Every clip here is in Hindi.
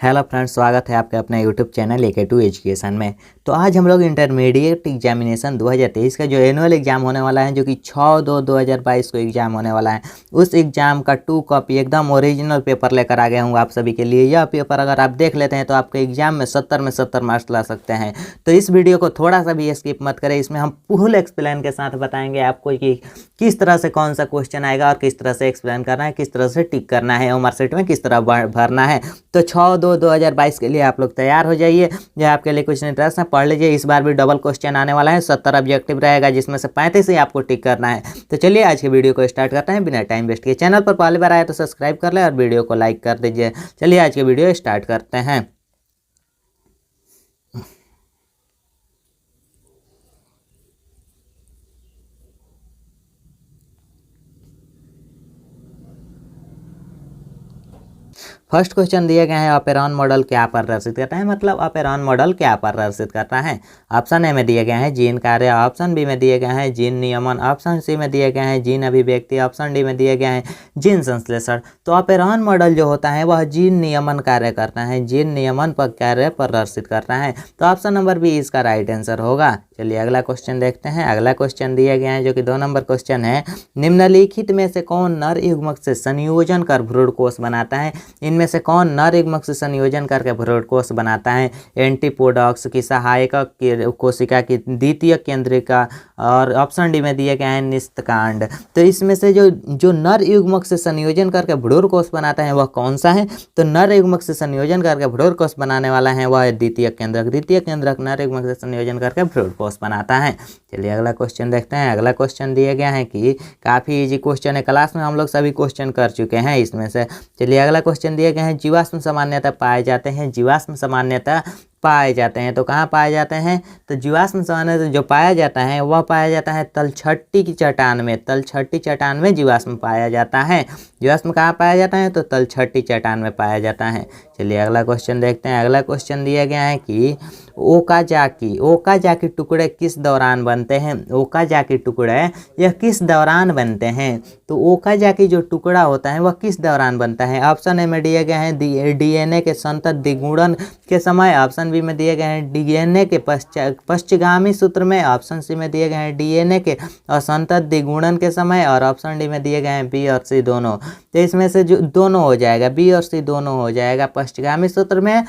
हेलो फ्रेंड्स, स्वागत है आपके अपने यूट्यूब चैनल AK2 एजुकेशन में। तो आज हम लोग इंटरमीडिएट एग्जामिनेशन 2023 का जो एनुअल एग्जाम होने वाला है, जो कि 6/2/2022 को एग्जाम होने वाला है, उस एग्जाम का 2 कॉपी एकदम ओरिजिनल पेपर लेकर आ गया हूँ आप सभी के लिए। यह पेपर अगर आप देख लेते हैं तो आपके एग्जाम में 70 में 70 मार्क्स ला सकते हैं। तो इस वीडियो को थोड़ा सा भी स्किप मत करें, इसमें हम फुल एक्सप्लेन के साथ बताएंगे आपको कि किस तरह से कौन सा क्वेश्चन आएगा और किस तरह से एक्सप्लेन करना है, किस तरह से टिक करना है, मार्कशीट में किस तरह भरना है। तो 6/2/2022 के लिए आप लोग तैयार हो जाइए। जो आपके लिए कुछ इंटरेस्ट है पढ़ लीजिए। इस बार भी डबल क्वेश्चन आने वाला है, 70 ऑब्जेक्टिव रहेगा, जिसमें से 35 ही आपको टिक करना है। तो चलिए आज के वीडियो को स्टार्ट करते हैं बिना टाइम वेस्ट किए। चैनल पर पहली बार आए तो सब्सक्राइब कर ले और वीडियो को लाइक कर दीजिए। चलिए आज के वीडियो स्टार्ट करते हैं। फर्स्ट क्वेश्चन दिए गए हैं, ऑपेरॉन मॉडल क्या प्रदर्शित करता है, मतलब ऑपेरॉन मॉडल क्या प्रदर्शित करता है। ऑप्शन ए में दिए गए हैं जीन कार्य, ऑप्शन बी में दिए गए हैं जीन नियमन, ऑप्शन सी में दिए गए हैं जीन अभिव्यक्ति, ऑप्शन डी में दिए गए हैं जीन संश्लेषण। तो ऑपेरॉन मॉडल जो होता है वह जीन नियमन कार्य करता है, जीन नियमन पर कार्य प्रदर्शित करता है। तो ऑप्शन नंबर बी इसका राइट आंसर होगा। चलिए अगला क्वेश्चन देखते हैं। अगला क्वेश्चन दिए गए हैं जो कि 2 नंबर क्वेश्चन है। निम्नलिखित में से कौन नर युग्मक से संयोजन कर भ्रूणकोष बनाता है। इनमें से कौन नर युग्मक से संयोजन करके भ्रूणकोष बनाता है। एंटीपोडॉक्स की सहायक कोशिका की द्वितीय केंद्रिका, और ऑप्शन डी में दिए गए हैं निस्तकांड। तो इसमें से जो नर युग्मक से संयोजन करके भ्रूणकोष बनाता है वह कौन सा है। तो नर युग्मक से संयोजन करके भ्रूणकोष बनाने वाला है वह द्वितीय केंद्रक। द्वितीय केंद्रक नर युग्मक से संयोजन करके भ्रूणकोष बनाता है। चलिए अगला क्वेश्चन देखते हैं। अगला क्वेश्चन दिया गया है कि काफ़ी इजी क्वेश्चन है, क्लास में हम लोग सभी क्वेश्चन कर चुके हैं इसमें से। चलिए अगला क्वेश्चन दिए गए हैं, जीवाश्म सामान्यतः पाए जाते हैं। जीवाश्म सामान्यतः पाए जाते हैं तो कहाँ पाए जाते हैं। तो जीवाश्म सामान्यतः जो पाया जाता है वह पाया जाता है तलछटी की चट्टान में। तलछटी चट्टान में जीवाश्म पाया जाता है। जीवाश्म कहाँ पाया जाता है, तो तलछटी चट्टान में पाया जाता है। चलिए अगला क्वेश्चन देखते हैं। अगला क्वेश्चन दिया गया है कि ओकाजाकी टुकड़े किस दौरान बनते हैं। ओकाजाकी टुकड़े यह किस दौरान बनते हैं। तो ओकाजाकी जो टुकड़ा होता है वह किस दौरान बनता है। ऑप्शन ए में दिए गए हैं DNA के संतत द्विगुणन के समय, ऑप्शन बी में दिए गए हैं DNA के पश्चगामी सूत्र में, ऑप्शन सी में दिए गए हैं DNA के असंतत द्विगुणन के समय, और ऑप्शन डी में दिए गए हैं बी और सी दोनों। तो इसमें से जो दोनों हो जाएगा, बी और सी दोनों हो जाएगा, पश्चगामी सूत्र में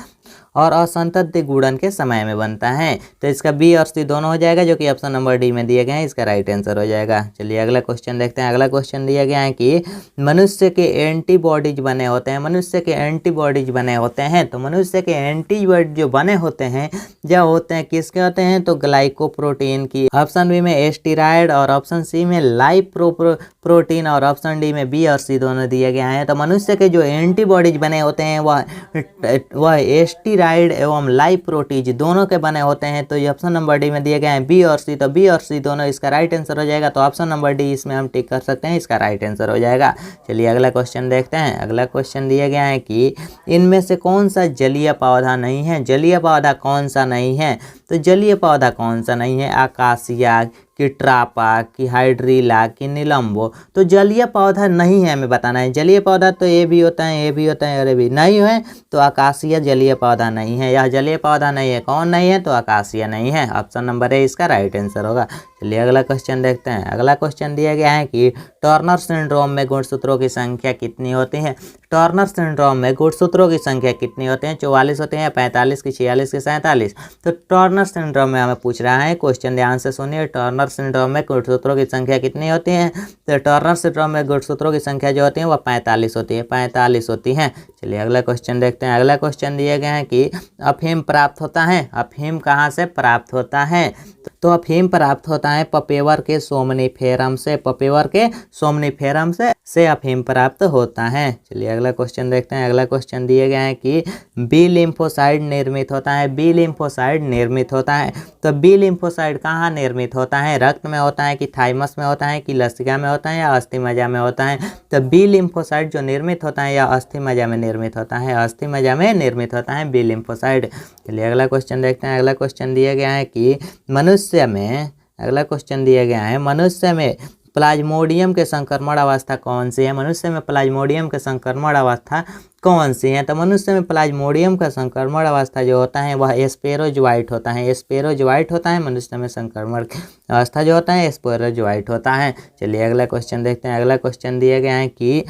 और असंतत द्विगुणन के समय में बनता है। तो इसका बी और सी दोनों हो जाएगा, जो कि ऑप्शन नंबर डी में दिए गए हैं, इसका राइट आंसर हो जाएगा। चलिए अगला क्वेश्चन देखते हैं। अगला क्वेश्चन दिया गया है कि मनुष्य के एंटीबॉडीज बने होते हैं। मनुष्य के एंटीबॉडीज बने होते हैं। तो मनुष्य के एंटीबॉडी जो बने होते हैं जो होते हैं किसके होते हैं, तो ग्लाइकोप्रोटीन की। ऑप्शन बी में एस्टेरॉयड, और ऑप्शन सी में लाइपोप्रोटीन, और ऑप्शन डी में बी और सी दोनों दिए गए हैं। तो मनुष्य के जो एंटीबॉडीज बने होते हैं वह एस्टेरॉयड एवं लाइपोप्रोटीन दोनों के बने होते हैं। तो ये ऑप्शन नंबर डी में दिए गए हैं बी और सी। तो बी और सी दोनों इसका राइट आंसर हो जाएगा। तो ऑप्शन नंबर डी इसमें हम टिक कर सकते हैं, इसका राइट आंसर हो जाएगा। चलिए अगला क्वेश्चन देखते हैं। अगला क्वेश्चन दिया गया है कि इनमें से कौन सा जलीय पौधा नहीं है। जलीय पौधा कौन सा नहीं है। तो जलीय पौधा कौन सा नहीं है, आकाशिया कि ट्रापा कि हाइड्रीला कि निलंबो। तो जलीय पौधा नहीं है हमें बताना है। जलीय पौधा तो ये भी होता है, ये भी होता है और ये भी नहीं है। तो आकाशीय जलीय पौधा नहीं है, यह जलीय पौधा नहीं है। कौन नहीं है, तो आकाशीय नहीं है। ऑप्शन नंबर ए इसका राइट आंसर होगा। चलिए अगला क्वेश्चन देखते हैं। अगला क्वेश्चन दिया गया है कि टर्नर सिंड्रोम में गुणसूत्रों की संख्या कितनी होती है। टर्नर सिंड्रोम में गुणसूत्रों की संख्या कितनी होती है, 44 होते हैं, 45 की, 46 की, 47। तो टर्नर सिंड्रोम में हमें पूछ रहा है, क्वेश्चन ध्यान से सुनिए। टर्नर सिंड्रोम में गुणसूत्रों की संख्या कितनी होती है। तो टर्नर सिंड्रोम में गुणसूत्रों की संख्या जो होती है वह 45 होती है, 45 होती है। चलिए अगला क्वेश्चन देखते हैं। अगला क्वेश्चन दिए गए हैं कि अफीम प्राप्त होता है। अफीम कहाँ से प्राप्त होता है। तो अफीम प्राप्त होता है पपेवर के सोमनिफेरम से। पपेवर के सोमनिफेरम से अफीम प्राप्त होता है। चलिए अगला क्वेश्चन देखते हैं। अगला क्वेश्चन दिए गए हैं कि बी लिम्फोसाइड निर्मित होता है। बी लिम्फोसाइड निर्मित होता है। तो बी लिम्फोसाइड कहाँ निर्मित होता है, रक्त में होता है कि थाइमस में होता है कि लसिका में होता है या अस्थि मज्जा में होता है। तो बी लिम्फोसाइड जो निर्मित होता है या अस्थि मज्जा में निर्मित होता है, अस्थि मज्जा में निर्मित होता है बी लिम्फोसाइड। चलिए अगला क्वेश्चन देखते हैं। अगला क्वेश्चन दिया गया है कि मनुष्य में, अगला क्वेश्चन दिया गया है मनुष्य में प्लाज्मोडियम के संक्रमण अवस्था कौन सी है। मनुष्य में प्लाज्मोडियम के संक्रमण अवस्था कौन सी हैं? तो मनुष्य में प्लाज्मोडियम का संक्रमण अवस्था जो होता है वह एस्पेरोजोइट होता है, एस्पेरोजोइट होता है। मनुष्य में संक्रमण अवस्था जो होता है एस्पेरोजोइट होता है। चलिए अगला क्वेश्चन देखते हैं। अगला क्वेश्चन दिया गया है कि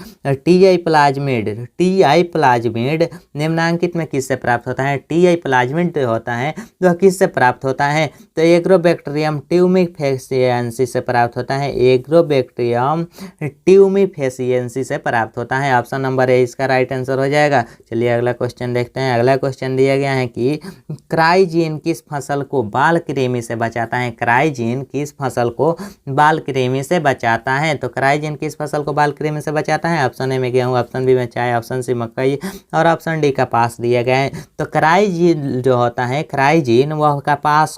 टीआई प्लाज्मिड निम्नांकित में किससे प्राप्त होता है? टीआई प्लाज्मिड जो होता है वह किससे प्राप्त होता है? तो एग्रोबैक्टीरियम ट्यूमिफेसिएंसिस से प्राप्त होता है, एग्रोबैक्टीरियम ट्यूमिफेसिएंसिस से प्राप्त होता है। ऑप्शन नंबर ए इसका राइट आंसर हो जाएगा। चलिए अगला क्वेश्चन देखते हैं। अगला क्वेश्चन दिया गया है कि क्राइजीन किस फसल को बाल कृमि से बचाता है? क्राइजीन किस फसल को बाल कृमि से बचाता है? तो क्राइजीन किस फसल को बाल कृमि से बचाता है? ऑप्शन ए में गेहूं, ऑप्शन बी में चाय, ऑप्शन सी मकई और ऑप्शन डी कपास दिया गया है। तो क्राइजीन जो होता है, क्राइजीन वह कपास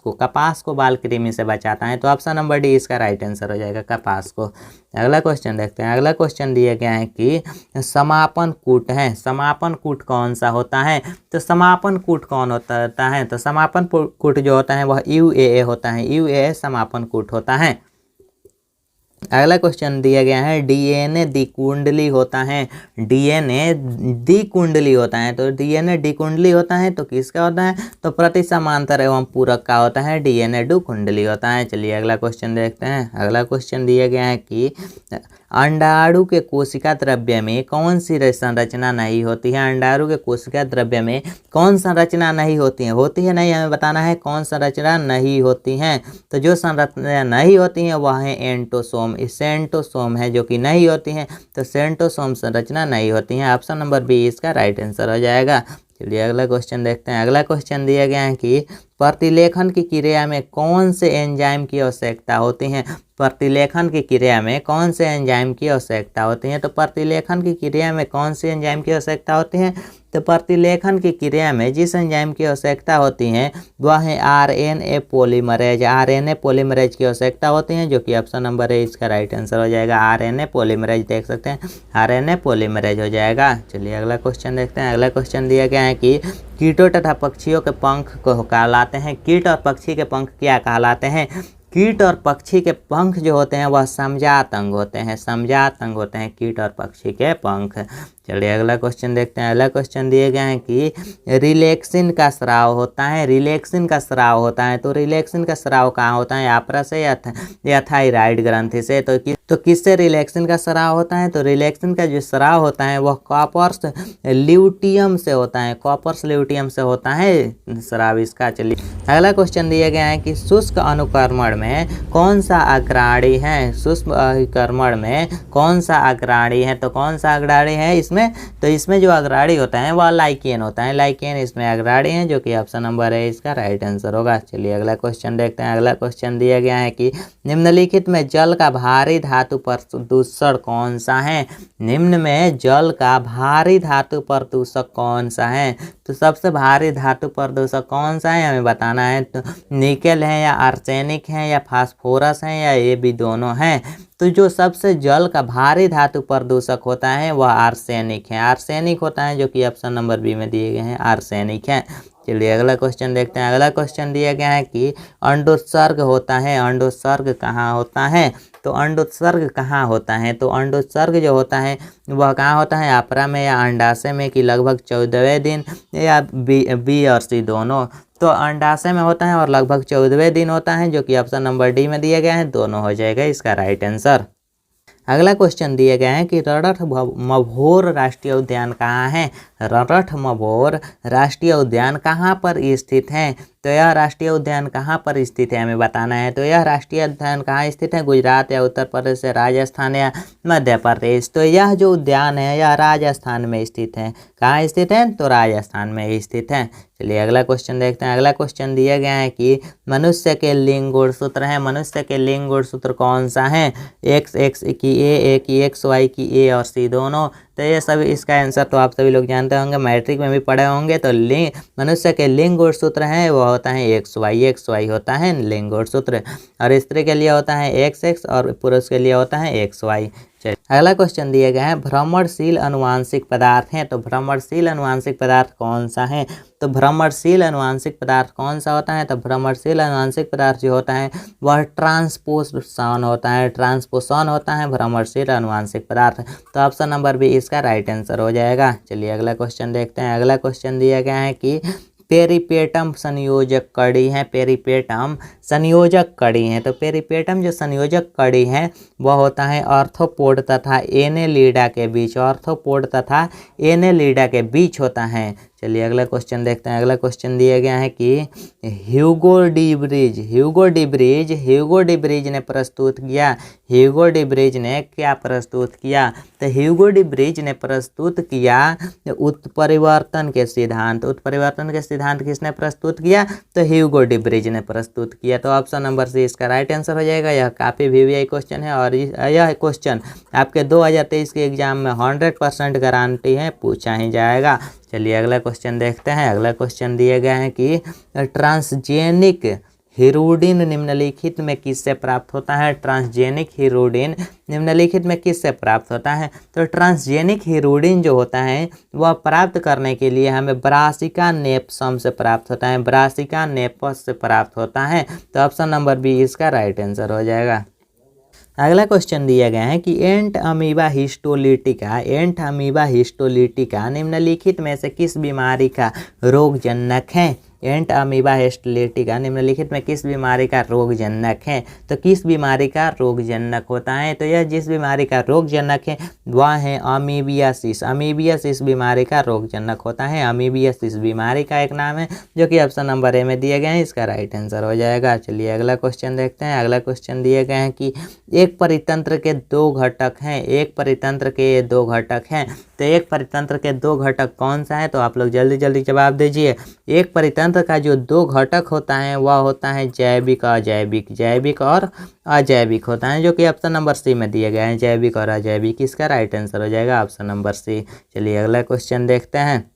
को बाल कृमि से बचाता है। तो ऑप्शन नंबर डी इसका राइट आंसर हो जाएगा, कपास को। अगला क्वेश्चन देखते हैं। अगला क्वेश्चन दिया गया है कि समापन कूट है, समापन कूट कौन सा होता है? तो समापन कूट कौन होता है? तो समापन कूट जो होता है वह यूएए होता है, यूएए समापन कूट होता है। अगला क्वेश्चन दिया गया है डीएनए द्विकुंडली होता है, डीएनए द्विकुंडली होता है। तो डीएनए द्विकुंडली होता है तो किसका होता है? तो प्रति समांतर एवं पूरक का होता है, डीएनए द्विकुंडली होता है। चलिए अगला क्वेश्चन देखते हैं। अगला क्वेश्चन दिया गया है कि अंडाणु के कोशिका द्रव्य में कौन सी संरचना नहीं होती है? अंडाणु के कोशिका द्रव्य में कौन संरचना नहीं होती है? होती है नहीं, हमें बताना है कौन संरचना नहीं होती है। तो जो संरचना नहीं होती है वह है एंटोसोम, सेंटोसोम है जो कि नहीं होती हैं। तो सेंटोसोम संरचना नहीं होती है। ऑप्शन नंबर बी इसका राइट आंसर हो जाएगा। चलिए अगला क्वेश्चन देखते हैं। अगला क्वेश्चन दिया गया है कि प्रतिलेखन की क्रिया में कौन से एंजाइम की आवश्यकता होती है? प्रतिलेखन की क्रिया में कौन से एंजाइम की आवश्यकता होती है? तो प्रतिलेखन की क्रिया में कौन सी एंजाइम की आवश्यकता होती है? तो प्रतिलेखन की क्रिया में जिस एंजाइम की आवश्यकता होती है वह है आरएनए पॉलीमरेज, आरएनए पॉलीमरेज की आवश्यकता होती है, जो कि ऑप्शन नंबर है इसका राइट आंसर हो जाएगा। आरएनए पॉलीमरेज देख सकते हैं, आरएनए पॉलीमरेज हो जाएगा। चलिए अगला क्वेश्चन देखते हैं। अगला क्वेश्चन दिया गया है कि कीटों तथा पक्षियों के पंख को कहलाते हैं, कीट और पक्षी के पंख क्या कहलाते हैं? कीट और पक्षी के पंख जो होते हैं वह समजात अंग होते हैं, समजात अंग होते हैं कीट और पक्षी के पंख। चलिए अगला क्वेश्चन देखते हैं। अगला क्वेश्चन दिए गए हैं कि रिलेक्सिन का स्राव होता है, रिलेक्सिन का स्राव होता है। तो रिलेक्सिन का स्राव कहाँ होता है? आपरा से या थायराइड ग्रंथि से। तो किससे रिलेक्सिन का स्राव होता है? तो रिलेक्सिन का जो स्राव होता है वह कॉपर्स ल्यूटियम से होता है, कॉपर्स ल्यूटियम से होता है स्राव इसका। चलिए अगला क्वेश्चन दिया गया है कि शुष्क अनुकर्मण में कौन सा अग्राणी है? शुष्क अनुकर्मण में कौन सा अग्राणी है? तो कौन सा अग्राणी है इसमें? तो इसमें जो अग्राणी होता है वह लाइकेन होता है, लाइकेन इसमें अग्राणी है, जो कि ऑप्शन नंबर है इसका राइट आंसर होगा। चलिए अगला क्वेश्चन देखते हैं। अगला क्वेश्चन दिया गया है कि निम्नलिखित में जल का भारी धातु प्रदूषण कौन सा है? निम्न में जल का भारी धातु प्रदूषक कौन सा है? तो सबसे भारी धातु प्रदूषक कौन सा है हमें बताना है। तो निकेल है या आर्सेनिक है या फास्फोरस है या ये भी दोनों हैं। तो जो सबसे जल का भारी धातु प्रदूषक होता है वह आर्सेनिक है, आर्सेनिक होता है, जो कि ऑप्शन नंबर बी में दिए गए हैं आर्सेनिक है। चलिए अगला क्वेश्चन देखते हैं। अगला क्वेश्चन दिया गया है कि अंडोत्सर्ग होता है, अंडोत्सर्ग कहाँ होता है? तो अंडोत्सर्ग कहाँ होता है? तो अंडोत्सर्ग जो होता है वह कहाँ होता है? आपरा में या अंडाशय में कि लगभग 14वें दिन या बी और सी दोनों। तो अंडाशय में होता है और लगभग 14वें दिन होता है, जो कि ऑप्शन नंबर डी में दिया गया है, दोनों हो जाएगा इसका राइट आंसर। अगला क्वेश्चन दिया गया है कि रणथंभौर राष्ट्रीय उद्यान कहाँ है? रणथंभौर राष्ट्रीय उद्यान कहाँ पर स्थित है? तो यह राष्ट्रीय उद्यान कहाँ पर स्थित है हमें बताना है। तो यह राष्ट्रीय उद्यान कहाँ स्थित है? गुजरात या उत्तर प्रदेश या राजस्थान या मध्य प्रदेश। तो यह जो उद्यान है यह राजस्थान में स्थित है। कहाँ स्थित है? तो राजस्थान में स्थित है। चलिए अगला क्वेश्चन देखते हैं। अगला क्वेश्चन दिया गया है कि मनुष्य के लिंग गुणसूत्र है, मनुष्य के लिंग गुणसूत्र कौन सा है? एक्स की ए की एक्स, वाई की ए और सी दोनों। तो ये सभी इसका आंसर तो आप सभी लोग जानते होंगे, मैट्रिक में भी पढ़े होंगे। तो मनुष्य के लिंग गुणसूत्र है वो होता है एक्स वाई होता है लिंग गुणसूत्र, और स्त्री के लिए होता है एक्स और पुरुष के लिए होता है एक्स वाई। चलिए अगला क्वेश्चन दिया गया है भ्रमणशील अनुवांशिक पदार्थ हैं, तो भ्रमणशील अनुवांशिक पदार्थ कौन सा है? तो भ्रमणशील अनुवांशिक पदार्थ कौन सा होता है? तो भ्रमणशील अनुवांशिक पदार्थ जो होता है वह ट्रांसपोषण होता है, ट्रांसपोषण होता है भ्रमणशील अनुवांशिक पदार्थ। तो ऑप्शन नंबर बी इसका राइट आंसर हो जाएगा। चलिए अगला क्वेश्चन देखते हैं। अगला क्वेश्चन दिया गया है कि पेरिपेटम संयोजक कड़ी है, पेरिपेटम संयोजक कड़ी है। तो पेरिपेटम जो संयोजक कड़ी है वह होता है आर्थ्रोपोड तथा एनेलिडा के बीच, आर्थ्रोपोड तथा एनेलिडा के बीच होता है। चलिए अगला क्वेश्चन देखते हैं। अगला क्वेश्चन दिया गया है कि ह्यूगो डी ब्रिज ने प्रस्तुत किया, ह्यूगो डी ब्रिज ने क्या प्रस्तुत किया? तो ह्यूगो डी ब्रिज ने प्रस्तुत किया उत्परिवर्तन के सिद्धांत। उत्परिवर्तन के सिद्धांत किसने प्रस्तुत किया? तो ह्यूगो डी ब्रिज ने प्रस्तुत किया। तो ऑप्शन नंबर सी इसका राइट आंसर हो जाएगा। यह काफ़ी वीवीआई क्वेश्चन है और यह क्वेश्चन आपके 2023 के एग्जाम में 100% गारंटी है, पूछा ही जाएगा। चलिए अगला क्वेश्चन देखते हैं। अगला क्वेश्चन दिया गया है कि ट्रांसजेनिक हीरोडिन निम्नलिखित में किससे प्राप्त होता है? ट्रांसजेनिक हीरोडिन निम्नलिखित में किससे प्राप्त होता है? तो ट्रांसजेनिक हीरोडिन जो होता है वह प्राप्त करने के लिए हमें ब्रासिका नेप्सम से प्राप्त होता है, ब्रासिका नेपस से प्राप्त होता है। तो ऑप्शन नंबर बी इसका राइट आंसर हो जाएगा। अगला क्वेश्चन दिया गया है कि एंट अमीबा हिस्टोलिटिका निम्नलिखित में से किस बीमारी का रोगजनक है? एंट अमीबा हिस्टोलिटिका निम्नलिखित में किस बीमारी का रोगजनक है? तो किस बीमारी का रोगजनक होता है? तो यह जिस बीमारी का रोगजनक है वह है अमीबियासिस, अमीबियासिस बीमारी का रोगजनक होता है। अमीबियासिस बीमारी का एक नाम है जो कि ऑप्शन नंबर ए में दिए गए हैं, इसका राइट आंसर हो जाएगा। चलिए अगला क्वेश्चन देखते हैं। अगला क्वेश्चन दिए गए हैं कि एक परितंत्र के दो घटक हैं, एक परितंत्र के ये दो घटक हैं। तो एक परितंत्र के दो घटक कौन सा है? तो आप लोग जल्दी जल्दी जवाब दीजिए। एक परितंत्र का जो दो घटक होता है वह होता है जैविक अजैविक, जैविक और अजैविक होता है, जो कि ऑप्शन नंबर सी में दिए गए हैं, जैविक और अजैविक। इसका राइट आंसर हो जाएगा ऑप्शन नंबर सी। चलिए अगला क्वेश्चन देखते हैं।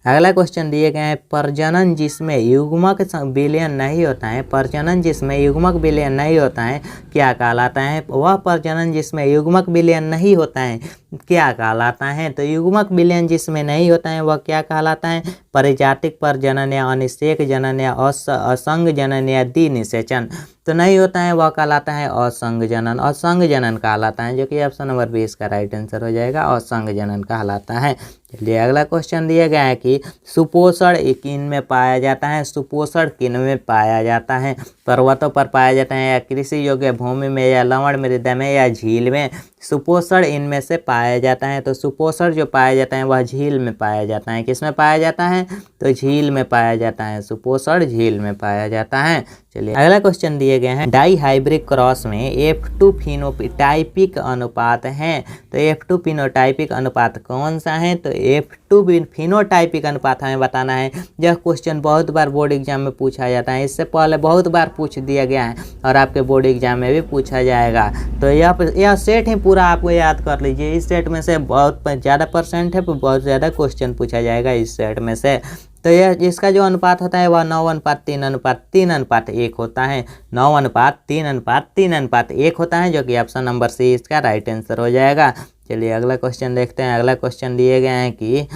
अगला क्वेश्चन दिए गए हैं प्रजनन जिसमें युग्मक विलयन नहीं होता है, प्रजनन जिसमें युग्मक विलयन नहीं होता है क्या कहलाता है? वह प्रजनन जिसमें युग्मक विलयन नहीं होता है क्या कहलाता है? तो युग्मक विलयन जिसमें नहीं होता है वह क्या कहलाता है? परिजातिक प्रजनन या अनिषेक जनन या असंग जनन या द्विनिषेचन। तो नहीं होता है वह कहलाता है असंग जनन, असंग जनन कहलाता है, जो कि ऑप्शन नंबर 20 का राइट आंसर हो जाएगा, असंग जनन कहलाता है। चलिए अगला क्वेश्चन दिया गया है कि सुपोषण किन में पाया जाता है? सुपोषण किन में पाया जाता है? पर्वतों पर पाया जाता है या कृषि योग्य भूमि में या लवण मृदा में या झील में? सुपोषण इनमें से पाया जाता है। तो सुपोषण जो पाया जाता है वह झील में पाया जाता है। किस में पाया जाता है? तो झील में पाया जाता है, सुपोषण झील में पाया जाता है। चलिए अगला क्वेश्चन दिए गए हैं डाई हाइब्रिड क्रॉस में F2 फिनोटाइपिक अनुपात है। तो F2 फिनोटाइपिक अनुपात कौन सा है? तो F2 फिनोटाइपिक अनुपात हमें बताना है। यह क्वेश्चन बहुत बार बोर्ड एग्जाम में पूछा जाता है, इससे पहले बहुत बार पूछ दिया गया है और आपके बोर्ड एग्जाम में भी पूछा जाएगा। तो यह सेट ही पूरा आपको याद कर लीजिए। इस सेट में से बहुत ज़्यादा परसेंट है, बहुत ज़्यादा क्वेश्चन पूछा जाएगा इस सेट में से। तो यह इसका जो अनुपात होता है वह 9:3:3:1 होता है, 9:3:3:1 होता है, जो कि ऑप्शन नंबर सी इसका राइट आंसर हो जाएगा। चलिए अगला क्वेश्चन देखते हैं। अगला क्वेश्चन दिए गए हैं कि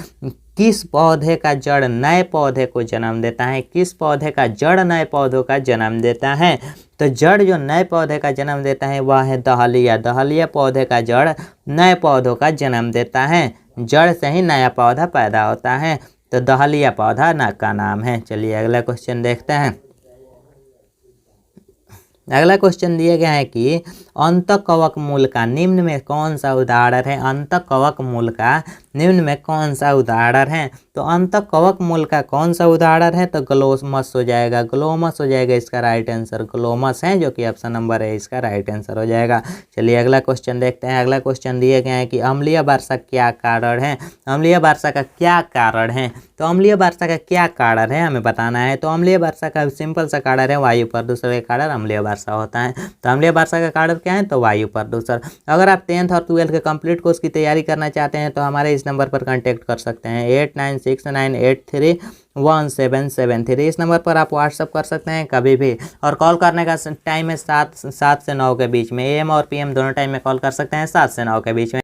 किस पौधे का जड़ नए पौधे को जन्म देता है? किस पौधे का जड़ नए पौधों का जन्म देता है? तो जड़ जो नए पौधे का जन्म देता है वह है दहलिया, दहलिया पौधे का जड़ नए पौधों का जन्म देता है। जड़ से ही नया पौधा पैदा होता है, तो दहलिया पौधा का नाम है। चलिए अगला क्वेश्चन देखते हैं। अगला क्वेश्चन दिया गया है कि अंतःकवक मूल का निम्न में कौन सा उदाहरण है? अंतःकवक मूल का निम्न में कौन सा उदाहरण है? तो अंतःकवक मूल का कौन सा उदाहरण है? तो ग्लोमस हो जाएगा, ग्लोमस हो जाएगा इसका राइट आंसर, ग्लोमस है, जो कि ऑप्शन नंबर है इसका राइट आंसर हो जाएगा। चलिए अगला क्वेश्चन देखते हैं। अगला क्वेश्चन दिए गए हैं कि अम्लीय वर्षा क्या कारण है? अम्लीय वर्षा का क्या कारण है? तो अम्लीय वर्षा का क्या कारण है हमें बताना है। तो अम्लीय वर्षा का सिंपल सा कारण है वायु प्रदूषण के कारण अम्लीय वर्षा होता है। तो अम्लीय वर्षा का कारण क्या है? तो वायु प्रदूषण। अगर आप 10th और 12th के कंप्लीट कोर्स की तैयारी करना चाहते हैं तो हमारे इस इस नंबर पर कांटेक्ट कर सकते हैं 8969831773। इस नंबर पर आप व्हाट्सअप कर सकते हैं कभी भी। और कॉल करने का टाइम है 7 से 9 के बीच में, AM और PM दोनों टाइम में कॉल कर सकते हैं 7 से 9 के बीच में।